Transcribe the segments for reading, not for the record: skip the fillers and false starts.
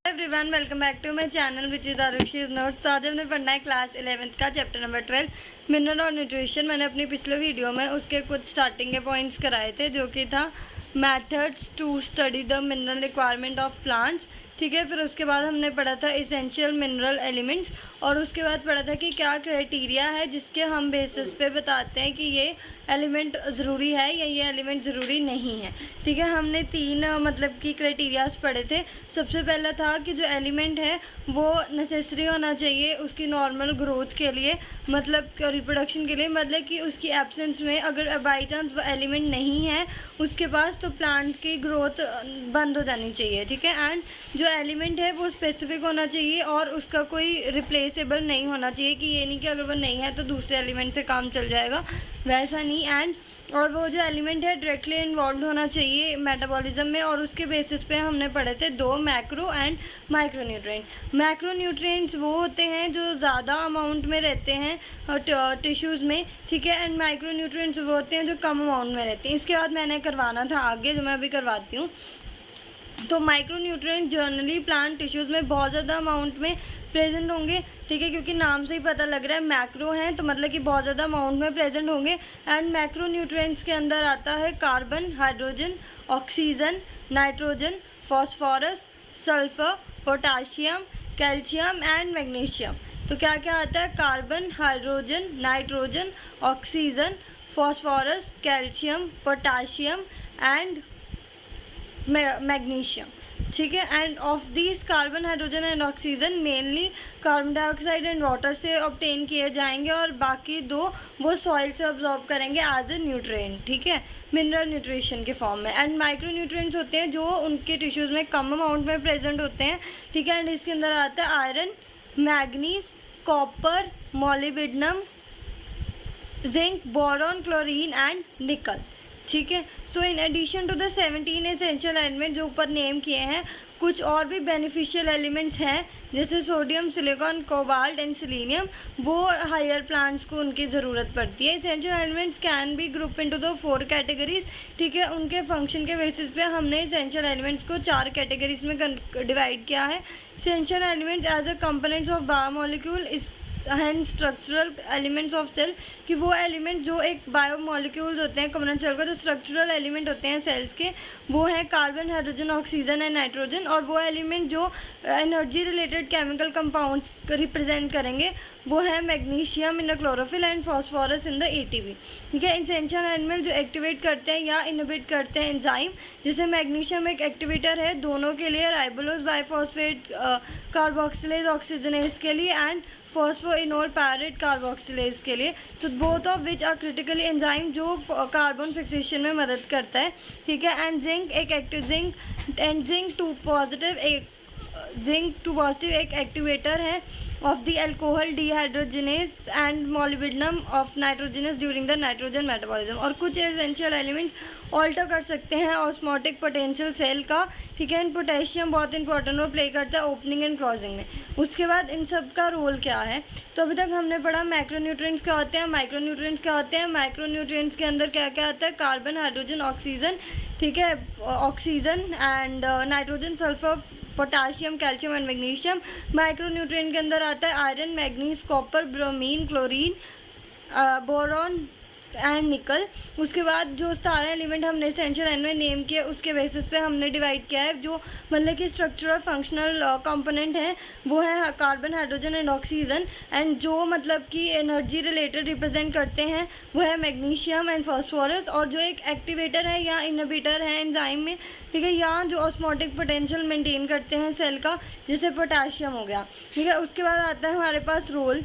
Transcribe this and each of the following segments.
Everyone, welcome back to my channel which is Arushi's notes. आज हमने पढ़ना है क्लास 11th का चैप्टर नंबर 12 मिनरल और न्यूट्रिशन। मैंने अपनी पिछले वीडियो में उसके कुछ स्टार्टिंग के पॉइंट्स कराए थे, जो कि था methods to study the mineral requirement of plants. ठीक है, फिर उसके बाद हमने पढ़ा था इसेंशियल मिनरल एलिमेंट्स, और उसके बाद पढ़ा था कि क्या क्राइटेरिया है जिसके हम बेसिस पे बताते हैं कि ये एलिमेंट ज़रूरी है या ये एलिमेंट ज़रूरी नहीं है। ठीक है, हमने तीन मतलब कि क्राइटेरियाज पढ़े थे। सबसे पहला था कि जो एलिमेंट है वो नेसेसरी होना चाहिए उसकी नॉर्मल ग्रोथ के लिए, मतलब रिप्रोडक्शन के लिए, मतलब कि उसकी एब्सेंस में अगर बाई चांस वो एलिमेंट नहीं है उसके पास, तो प्लांट की ग्रोथ बंद हो जानी चाहिए। ठीक है, एंड जो एलिमेंट है वो स्पेसिफिक होना चाहिए और उसका कोई रिप्लेसेबल नहीं होना चाहिए कि ये नहीं कि अगर वो नहीं है तो दूसरे एलिमेंट से काम चल जाएगा, वैसा नहीं। एंड और वो जो एलिमेंट है डायरेक्टली इन्वॉल्व होना चाहिए मेटाबॉलिज्म में, और उसके बेसिस पे हमने पढ़े थे दो macro and micro nutrient. Macro nutrients वो होते हैं जो ज़्यादा अमाउंट में रहते हैं टिश्यूज़ में। ठीक है, एंड माइक्रो न्यूट्रिएंट्स वो होते हैं जो कम अमाउंट में रहते हैं। इसके बाद मैंने करवाना था आगे, जो मैं अभी करवाती हूँ। तो micro nutrient generally plant tissues में बहुत ज़्यादा अमाउंट में प्रेजेंट होंगे। ठीक है, क्योंकि नाम से ही पता लग रहा है मैक्रो हैं तो मतलब कि बहुत ज़्यादा अमाउंट में प्रेजेंट होंगे। एंड मैक्रो न्यूट्रिएंट्स के अंदर आता है carbon, hydrogen, oxygen, nitrogen, phosphorus, sulphur, potassium, calcium and magnesium. तो क्या क्या आता है? Carbon, hydrogen, nitrogen, oxygen, phosphorus, calcium, potassium and magnesium. ठीक है, end of these carbon, hydrogen and oxygen mainly carbon dioxide and water से obtain किए जाएंगे, और बाकी दो वो सॉइल से ऑब्जॉर्ब करेंगे एज ए न्यूट्रिएंट। ठीक है, मिनरल न्यूट्रिशन के फॉर्म में। एंड माइक्रो न्यूट्रिएंट्स होते हैं जो उनके टिश्यूज़ में कम अमाउंट में प्रेजेंट होते हैं। ठीक है, एंड इसके अंदर आता है iron, manganese, copper, molybdenum, zinc, boron, chlorine and nickel. ठीक है, so in addition to the 17 essential element जो ऊपर नेम किए हैं, कुछ और भी बेनिफिशियल एलिमेंट्स हैं जैसे sodium, silicon, cobalt and selenium. वो हायर प्लांट्स को उनकी ज़रूरत पड़ती है। Essential elements can be group into the 4 categories. ठीक है, उनके फंक्शन के बेसिस पे हमने एसेंशियल एलिमेंट्स को 4 कैटेगरीज में डिवाइड किया है। Essential elements as a components of biomolecules and structural elements of cell, कि वो एलिमेंट जो एक बायोमोलिक्यूल्स होते हैं कम्युनिटी सेल का, जो स्ट्रक्चरल एलिमेंट होते हैं सेल्स के, वो हैं carbon, hydrogen, oxygen and nitrogen. और वो एलिमेंट जो energy related chemical compounds represent करेंगे वो है magnesium in the chlorophyll and phosphorus in the ATP. ठीक है, एसेंशियल एलिमेंट जो एक्टिवेट करते हैं या इनहिबिट करते हैं एंजाइम, जैसे मैग्नीशियम एक एक्टिवेटर है दोनों के लिए, राइबोलोज बाइफॉस्फेट कार्बोक्सिलेज ऑक्सीजनेज के लिए एंड फॉस्फोइनोल पैरेट कार्बोक्सिलेज के लिए। तो both of which are critically enzyme जो कार्बन फिक्सेशन में मदद करता है। ठीक है, एंड जिंक एक एक्टिव जिंक टू पॉजिटिव एक एक्टिवेटर है of the alcohol dehydrogenase and molybdenum of nitrogenase during the nitrogen metabolism. और कुछ एसेंशियल एलिमेंट्स ऑल्टर कर सकते हैं ऑस्मोटिक पोटेंशियल सेल का। ठीक है, एंड पोटेशियम बहुत इंपॉर्टेंट रोल प्ले करता है ओपनिंग एंड क्लोजिंग में। उसके बाद इन सब का रोल क्या है? तो अभी तक हमने पढ़ा मैक्रो न्यूट्रिएंट्स क्या होते हैं, माइक्रो न्यूट्रिएंट्स क्या होते हैं। माइक्रो न्यूट्रिएंट्स के अंदर क्या क्या आता है? कार्बन, हाइड्रोजन, ऑक्सीजन, ठीक है, oxygen and nitrogen, sulphur, potassium, calcium and magnesium. Micro nutrient के अंदर आता है iron, manganese, copper, bromine, chlorine, boron and निकल। उसके बाद जो सारे एलिमेंट हमने एसेंशियल एलिमेंट नेम किए उसके बेसिस पे हमने डिवाइड किया है। जो मतलब कि स्ट्रक्चरल फंक्शनल कंपोनेंट है वो है carbon, hydrogen and oxygen, and जो मतलब कि एनर्जी रिलेटेड रिप्रेजेंट करते हैं वो है मैग्नीशियम एंड फॉस्फोरस। और जो एक एक्टिवेटर है या इनहिबिटर है एंजाइम में, ठीक है, या जो ऑस्मोटिक पोटेंशियल मेंटेन करते हैं सेल का, जैसे पोटाशियम हो गया। ठीक है, उसके बाद आता है हमारे पास role,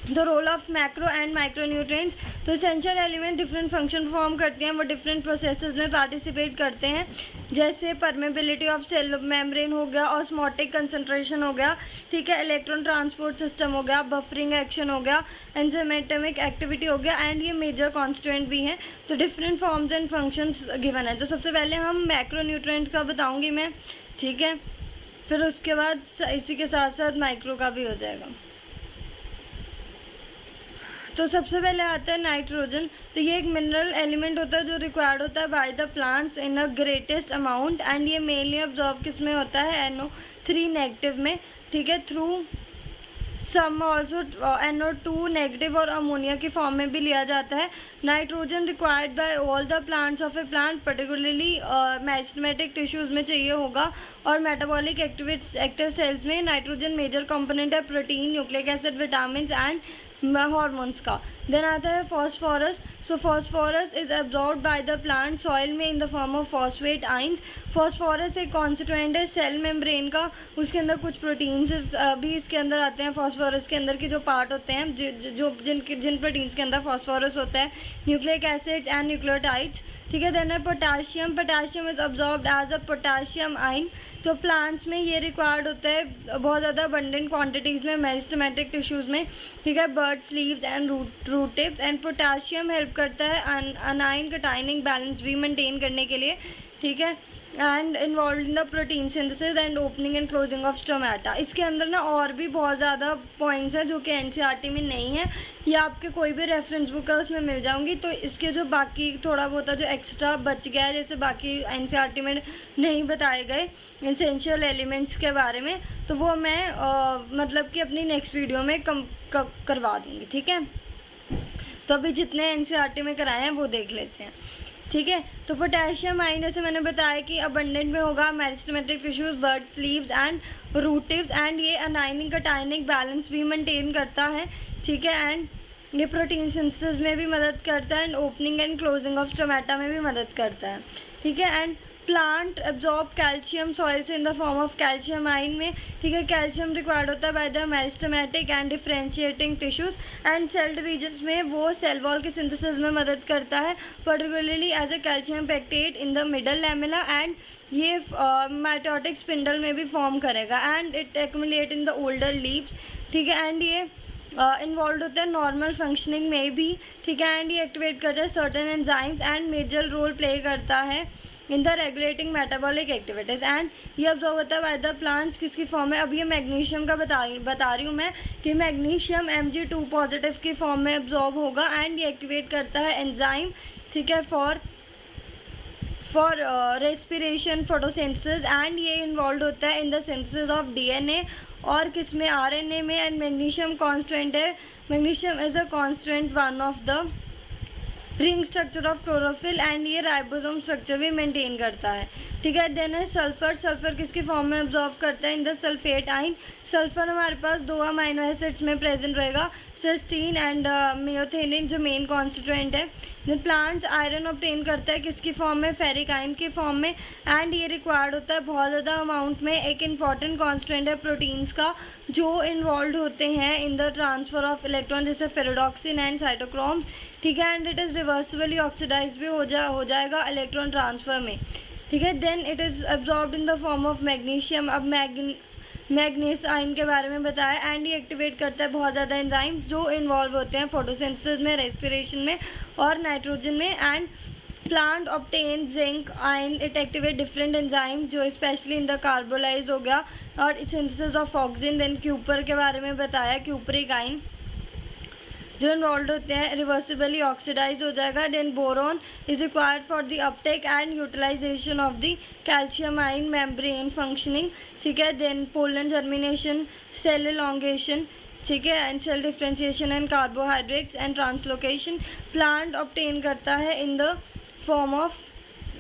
the role of macro and micro nutrients. तो essential element different function perform करते हैं, वो डिफरेंट प्रोसेसेस में पार्टिसिपेट करते हैं, जैसे परमेबिलिटी ऑफ सेल मेम्ब्रेन हो गया, ऑस्मोटिक कंसंट्रेशन हो गया, ठीक है, इलेक्ट्रॉन ट्रांसपोर्ट सिस्टम हो गया, बफरिंग एक्शन हो गया, एंजाइमेटिक एक्टिविटी हो गया, एंड ये मेजर कॉन्स्टिट्यूएंट भी हैं। तो different forms and functions given है। तो सबसे पहले हम मैक्रो न्यूट्रिएंट्स का बताऊँगी मैं, ठीक है, फिर उसके बाद इसी के साथ साथ माइक्रो का भी हो जाएगा। तो सबसे पहले आता है नाइट्रोजन। तो ये एक मिनरल एलिमेंट होता है जो रिक्वायर्ड होता है by the plants in a greatest amount, and ये मेनली ऑब्जॉर्व किस में होता है, NO3 नेगेटिव में, ठीक है, through some also NO2 negative और अमोनिया की फॉर्म में भी लिया जाता है। Nitrogen required by all the plants of a plant, particularly meristematic tissues में चाहिए होगा, और मेटाबॉलिक एक्टिव सेल्स में नाइट्रोजन मेजर कंपोनेंट है protein, nucleic acid, vitamin and hormones का। देन आता है phosphorus. So phosphorus is absorbed by the plant soil में in the form of phosphate ions. Phosphorus एक कॉन्स्टिट्यूएंट है सेल मेम्ब्रेन का, उसके अंदर कुछ प्रोटीन्स भी इसके अंदर आते हैं। फॉस्फोरस के अंदर की जो पार्ट होते हैं जो जिन प्रोटीन्स के अंदर फॉस्फोरस होता है, न्यूक्लिक एसिड्स एंड न्यूक्लियोटाइड्स, ठीक है। देन है potassium. Potassium is absorbed as a potassium ion. तो प्लांट्स में ये रिक्वायर्ड होता है बहुत ज़्यादा अबंडेंट क्वांटिटीज़ में मेरिस्टेमेटिक टिश्यूज़ में, ठीक है, buds, leaves and root tips. And potassium help करता है अनाइन कटाइनिंग बैलेंस भी मेंटेन करने के लिए, ठीक है, and involve in the protein synthesis and opening and closing of stomata. इसके अंदर ना और भी बहुत ज़्यादा पॉइंट्स हैं जो कि NCERT में नहीं है, या आपके कोई भी रेफरेंस बुक है उसमें मिल जाऊंगी। तो इसके जो बाकी थोड़ा बहुत जो एक्स्ट्रा बच गया है, जैसे बाकी NCERT में नहीं बताए गए एसेंशियल एलिमेंट्स के बारे में, तो वो मैं मतलब कि अपनी नेक्स्ट वीडियो में करवा दूँगी, ठीक है। तो अभी जितने NCERT में कराए हैं वो देख लेते हैं, ठीक है। तो पोटेशियम आइन जैसे मैंने बताया कि अबंडेंट में होगा meristematic tissues, buds, leaves and root tips, and ये अनाइनिक कटाइनिक बैलेंस भी मेंटेन करता है, ठीक है, एंड ये प्रोटीन सिंथेसिस में भी मदद करता है, and opening and closing of stomata में भी मदद करता है, ठीक है। And plant absorb calcium soil से in the form of calcium ion में, ठीक है। कैल्शियम रिक्वायर्ड होता है by the meristematic and differentiating tissues, and cell divisions में वो सेल वॉल के सिंथेसिस में मदद करता है, particularly as a calcium pectate in the middle lamella, and ये माइटोटिक स्पिंडल में भी फॉर्म करेगा, and it accumulate in the older leaves, ठीक है। एंड ये इन्वॉल्व होता है नॉर्मल फंक्शनिंग में भी, ठीक है, एंड ये एक्टिवेट करता है certain enzymes and major role play करता है in the regulating metabolic activities, and ये ऑब्जॉर्व होता है बाय द प्लांट्स किसकी फॉर्म में। अब ये मैग्नीशियम का बता रही हूँ मैं कि मैग्नीशियम Mg2 पॉजिटिव की फॉर्म में ऑब्जॉर्व होगा, एंड ये एक्टिवेट करता है एंजाइम, ठीक है, फॉर रेस्पिरेशन, फोटोसिंथेसिस, एंड ये इन्वॉल्व होता है in the synthesis of DNA और किस में, RNA में। एंड मैग्नीशियम कॉन्स्टेंट है, magnesium is a constant one of the ring structure of chlorophyll, and ये राइबोसोम स्ट्रक्चर भी मेंटेन करता है, ठीक है। देन है सल्फर। सल्फर किसकी फॉर्म में ऑब्जॉर्व करता है, इन द सल्फेट आइन। सल्फर हमारे पास 2 अमाइनो एसिड्स में प्रेजेंट रहेगा, सिस्टीन एंड मियोथेनिन जो मेन कॉन्स्टिट्यूएंट है। देन प्लांट्स आयरन ऑब्टेन करता है किसकी फॉर्म में, फेरिक आइन की फॉर्म में, एंड ये रिक्वायर्ड होता है बहुत ज़्यादा अमाउंट में। एक इंपॉर्टेंट कॉन्स्टेंट है प्रोटीन्स का जो इन्वॉल्व होते हैं in the transfer of electron, जैसे फेरोडॉक्सिन एंड साइटोक्रोम, ठीक है, and it is reversibly oxidise भी हो जाएगा इलेक्ट्रॉन ट्रांसफर में, ठीक है। Then it is absorbed in the form of magnesium. अब मैग्नीस आइन के बारे में बताया, एंड ये एक्टिवेट करता है बहुत ज़्यादा एंजाइम जो इन्वॉल्व होते हैं फोटोसिंथेसिस में, रेस्पिरेशन में और नाइट्रोजन में। And plant obtain zinc ion, it activate different enzyme जो स्पेशली इन द कार्बोलाइज हो गया और synthesis of oxygen. Then copper के बारे में बताया, क्यूपरिक आइन जो इन्वॉल्व होते हैं रिवर्सिबली ऑक्सीडाइज हो जाएगा। Then boron is required for the uptake and utilisation of the calcium ion membrane functioning, ठीक है। Then pollen germination, cell elongation, ठीक है, and cell differentiation and carbohydrates and translocation plant obtain करता है in the form of.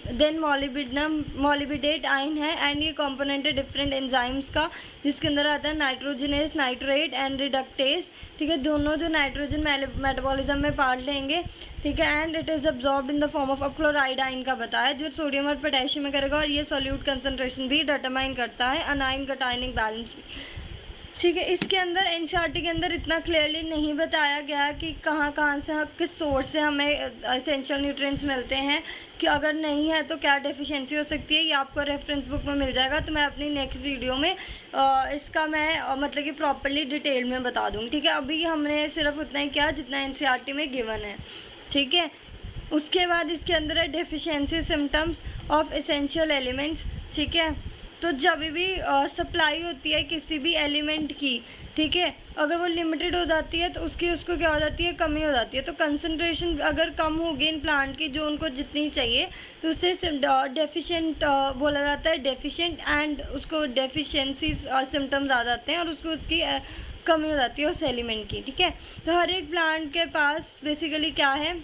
Then molybdate ion है, and ये component है different enzymes का जिसके अंदर आता है नाइट्रोजनेस, नाइट्रेट एंड रिडक्टेज, ठीक है, दोनों जो नाइट्रोजन मेटाबॉलिज्म में पार्ट लेंगे, ठीक है। And it is absorbed in the form of chloride आइन का बताया जो सोडियम और पोटेशियम में करेगा, और ये सॉल्यूट कंसंट्रेशन भी डिटरमाइन करता है, अनाइन कटाइनिक बैलेंस भी, ठीक है। इसके अंदर NCERT के अंदर इतना क्लियरली नहीं बताया गया कि कहाँ से किस सोर्स से हमें एसेंशियल न्यूट्रिएंट्स मिलते हैं, कि अगर नहीं है तो क्या डेफिशिएंसी हो सकती है, ये आपको रेफरेंस बुक में मिल जाएगा। तो मैं अपनी नेक्स्ट वीडियो में इसका मैं मतलब कि प्रॉपर्ली डिटेल में बता दूँगी, ठीक है। अभी हमने सिर्फ उतना ही किया जितना NCERT में गिवन है, ठीक है। उसके बाद इसके अंदर है deficiency symptoms of essential elements, ठीक है। तो जब भी सप्लाई होती है किसी भी एलिमेंट की, ठीक है, अगर वो लिमिटेड हो जाती है तो उसको क्या हो जाती है, कमी हो जाती है। तो कंसंट्रेशन अगर कम होगी इन प्लांट की, जो उनको जितनी चाहिए, तो उससे डेफिशिएंट बोला जाता है, डेफिशिएंट, एंड उसको डेफिशिएंसी सिम्टम्स आ जाते हैं और उसकी कमी हो जाती है उस एलिमेंट की, ठीक है। तो हर एक प्लांट के पास बेसिकली क्या है,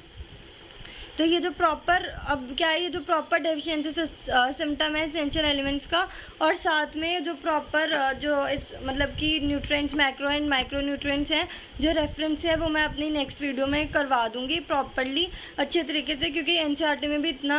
तो ये जो प्रॉपर, अब क्या है, ये जो प्रॉपर डेफिशिएंसी सिम्टम है एसेंशियल एलिमेंट्स का, और साथ में जो प्रॉपर मतलब कि nutrients, macro and micro nutrients हैं, जो रेफरेंस है वो मैं अपनी नेक्स्ट वीडियो में करवा दूंगी प्रॉपरली अच्छे तरीके से, क्योंकि एनसीईआरटी में भी इतना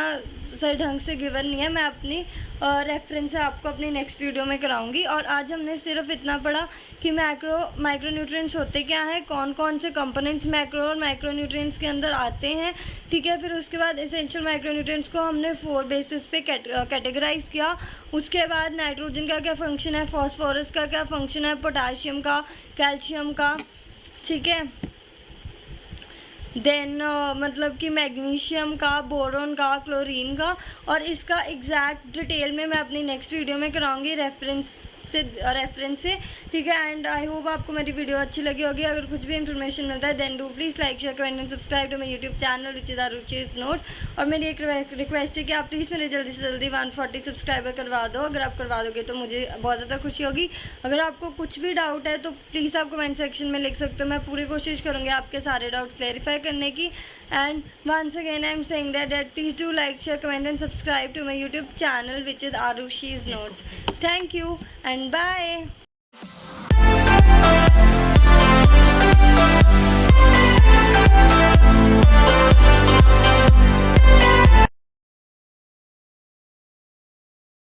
सही ढंग से गिवन नहीं है। मैं अपनी रेफरेंस आपको अपनी नेक्स्ट वीडियो में कराऊंगी। और आज हमने सिर्फ इतना पढ़ा कि माइक्रो न्यूट्रिएंट्स होते क्या हैं, कौन कौन से कंपोनेंट्स मैक्रो और माइक्रो न्यूट्रिएंट्स के अंदर आते हैं, ठीक है। फिर उसके बाद एसेंशियल माइक्रो न्यूट्रिएंट्स को हमने 4 बेसिस पे कैटेगराइज किया। उसके बाद नाइट्रोजन का क्या फंक्शन है, फॉस्फोरस का क्या फंक्शन है, पोटाशियम का, कैल्शियम का, ठीक है। देन मतलब कि मैग्नीशियम का, बोरोन का, क्लोरीन का, और इसका एग्जैक्ट डिटेल में मैं अपनी नेक्स्ट वीडियो में कराऊंगी रेफरेंस से, ठीक है। एंड आई होप आपको मेरी वीडियो अच्छी लगी होगी। अगर कुछ भी इन्फॉर्मेशन मिलता है then do please like, share, comment and subscribe to my YouTube channel which is Arushi's notes. और मेरी एक रिक्वेस्ट है कि आप प्लीज़ मेरे जल्दी से जल्दी 140 सब्सक्राइबर करवा दो। अगर आप करवा दोगे तो मुझे बहुत ज़्यादा खुशी होगी। अगर आपको कुछ भी डाउट है तो प्लीज़ आप कमेंट सेक्शन में लिख सकते हो, मैं पूरी कोशिश करूँगी आपके सारे डाउट क्लेरिफाई करने की। And once again I am saying that please do like, share, comment and subscribe to my YouTube channel which is Arushi's notes. Thank you and bye.